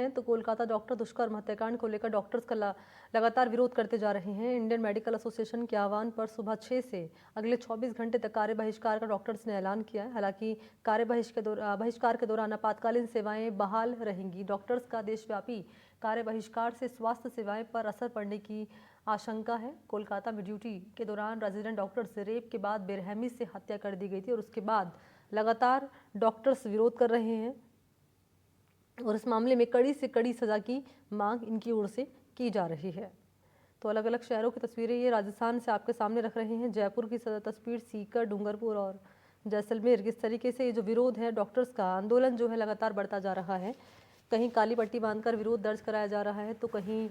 तो कोलकाता डॉक्टर दुष्कर्म हत्याकांड को लेकर डॉक्टर्स का लगातार विरोध करते जा रहे हैं। इंडियन मेडिकल एसोसिएशन के आह्वान पर सुबह 6 से अगले 24 घंटे तक कार्य बहिष्कार का डॉक्टर्स ने ऐलान किया है। हालांकि कार्य बहिष्कार के दौरान आपातकालीन सेवाएं बहाल रहेंगी। डॉक्टर्स का देशव्यापी कार्य बहिष्कार से स्वास्थ्य सेवाएं पर असर पड़ने की आशंका है। कोलकाता में ड्यूटी के दौरान रेजिडेंट डॉक्टर से रेप के बाद बेरहमी से हत्या कर दी गई थी और उसके बाद लगातार डॉक्टर्स विरोध कर रहे हैं और इस मामले में कड़ी से कड़ी सज़ा की मांग इनकी ओर से की जा रही है। तो अलग अलग शहरों की तस्वीरें ये राजस्थान से आपके सामने रख रहे हैं। जयपुर की तस्वीर, सीकर, डूंगरपुर और जैसलमेर। किस तरीके से ये जो विरोध है, डॉक्टर्स का आंदोलन जो है लगातार बढ़ता जा रहा है। कहीं काली पट्टी बांधकर विरोध दर्ज कराया जा रहा है, तो कहीं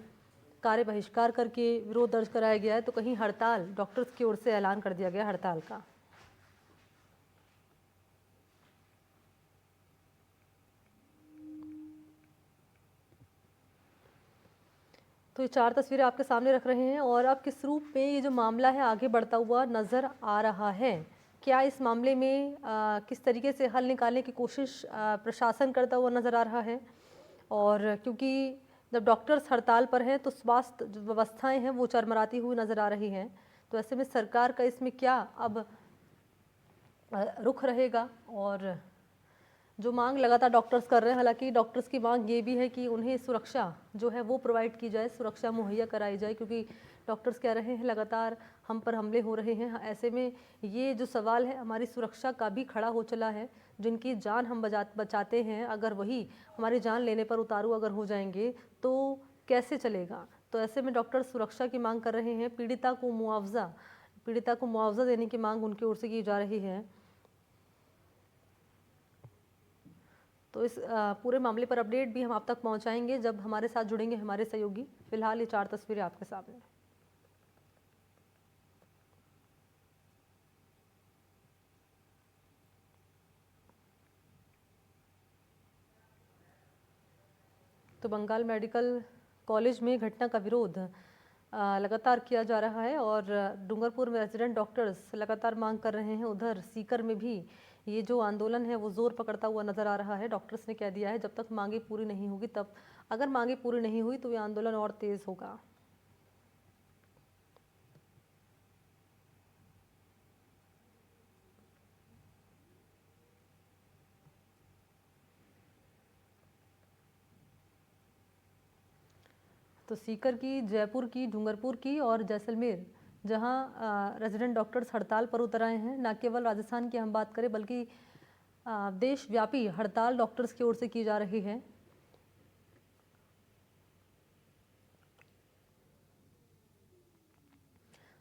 कार्य बहिष्कार करके विरोध दर्ज कराया गया है, तो कहीं हड़ताल डॉक्टर्स की ओर से ऐलान कर दिया गया हड़ताल का। तो ये 4 तस्वीरें आपके सामने रख रहे हैं और अब किस रूप में ये जो मामला है आगे बढ़ता हुआ नज़र आ रहा है। क्या इस मामले में किस तरीके से हल निकालने की कोशिश प्रशासन करता हुआ नज़र आ रहा है। और क्योंकि जब डॉक्टर्स हड़ताल पर हैं तो स्वास्थ्य जो व्यवस्थाएं हैं वो चरमराती हुई नज़र आ रही हैं। तो ऐसे में सरकार का इसमें क्या अब रुख रहेगा और जो मांग लगातार डॉक्टर्स कर रहे हैं। हालांकि डॉक्टर्स की मांग ये भी है कि उन्हें सुरक्षा जो है वो प्रोवाइड की जाए, सुरक्षा मुहैया कराई जाए, क्योंकि डॉक्टर्स कह रहे हैं लगातार हम पर हमले हो रहे हैं। ऐसे में ये जो सवाल है हमारी सुरक्षा का भी खड़ा हो चला है। जिनकी जान हम बचाते हैं, अगर वही हमारी जान लेने पर उतारू अगर हो जाएंगे तो कैसे चलेगा। तो ऐसे में डॉक्टर सुरक्षा की मांग कर रहे हैं। पीड़िता को मुआवजा देने की मांग उनकी ओर से की जा रही है। तो इस पूरे मामले पर अपडेट भी हम आप तक पहुंचाएंगे जब हमारे साथ जुड़ेंगे हमारे सहयोगी। फिलहाल ये 4 तस्वीरें आपके सामने। तो बंगाल मेडिकल कॉलेज में घटना का विरोध लगातार किया जा रहा है और डूंगरपुर में रेजिडेंट डॉक्टर्स लगातार मांग कर रहे हैं। उधर सीकर में भी ये जो आंदोलन है वो जोर पकड़ता हुआ नजर आ रहा है। डॉक्टर्स ने कह दिया है जब तक मांगे पूरी नहीं होगी, तब अगर मांगे पूरी नहीं हुई तो ये आंदोलन और तेज होगा। तो सीकर की, जयपुर की, डूंगरपुर की और जैसलमेर, जहां रेजिडेंट डॉक्टर्स हड़ताल पर उतर आए हैं। न केवल राजस्थान की हम बात करें बल्कि देशव्यापी हड़ताल डॉक्टर्स की ओर से की जा रही है।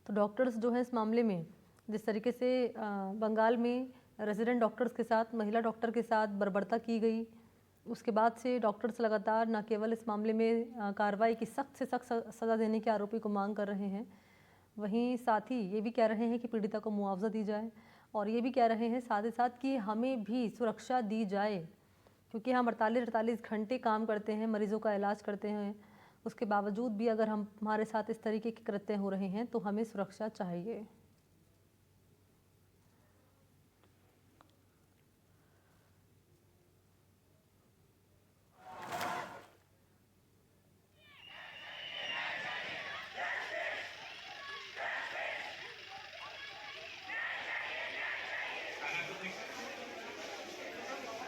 तो डॉक्टर्स जो हैं इस मामले में जिस तरीके से बंगाल में रेजिडेंट डॉक्टर्स के साथ, महिला डॉक्टर के साथ बर्बरता की गई, उसके बाद से डॉक्टर्स लगातार न केवल इस मामले में कार्रवाई की सख्त से सख्त सज़ा देने के आरोपी को मांग कर रहे हैं, वहीं साथ ही ये भी कह रहे हैं कि पीड़िता को मुआवजा दी जाए और ये भी कह रहे हैं साथ ही साथ कि हमें भी सुरक्षा दी जाए, क्योंकि हम 48 घंटे काम करते हैं, मरीजों का इलाज करते हैं, उसके बावजूद भी अगर हमारे साथ इस तरीके के कृत्य हो रहे हैं तो हमें सुरक्षा चाहिए।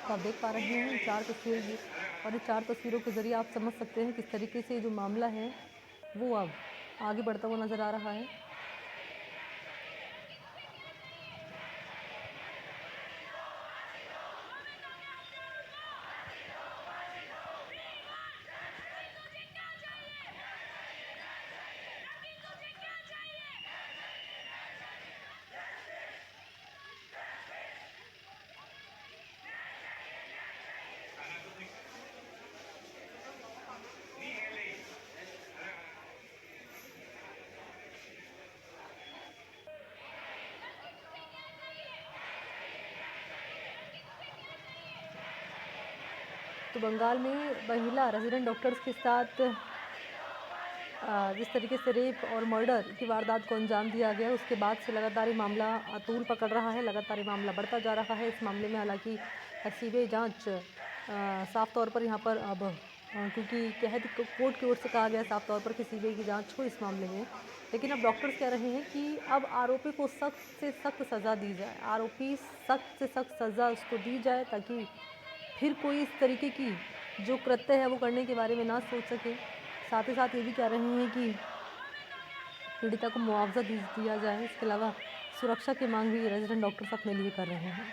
तो आप देख पा रहे हैं 4 तस्वीरें और इन 4 तस्वीरों के जरिए आप समझ सकते हैं किस तरीके से जो मामला है वो अब आगे बढ़ता हुआ नजर आ रहा है। तो बंगाल में महिला रेजिडेंट डॉक्टर्स के साथ जिस तरीके से रेप और मर्डर की वारदात को अंजाम दिया गया, उसके बाद से लगातार ये मामला तूल पकड़ रहा है, लगातार ये मामला बढ़ता जा रहा है। इस मामले में हालांकि सीबीआई जांच साफ तौर पर यहाँ पर अब क्योंकि क्या है कोर्ट की ओर से कहा गया साफ तौर पर कि सीबीआई की जांच हो इस मामले में। लेकिन अब डॉक्टर्स कह रहे हैं कि अब आरोपी को सख्त से सख्त सज़ा दी जाए, आरोपी सख्त से सख्त सज़ा उसको दी जाए ताकि फिर कोई इस तरीके की जो कृत्य है वो करने के बारे में ना सोच सके। साथ ही साथ ये भी कह रहे हैं कि पीड़िता को मुआवजा दिया जाए। इसके अलावा सुरक्षा की मांग भी रेजिडेंट डॉक्टर्स अपने लिए कर रहे हैं।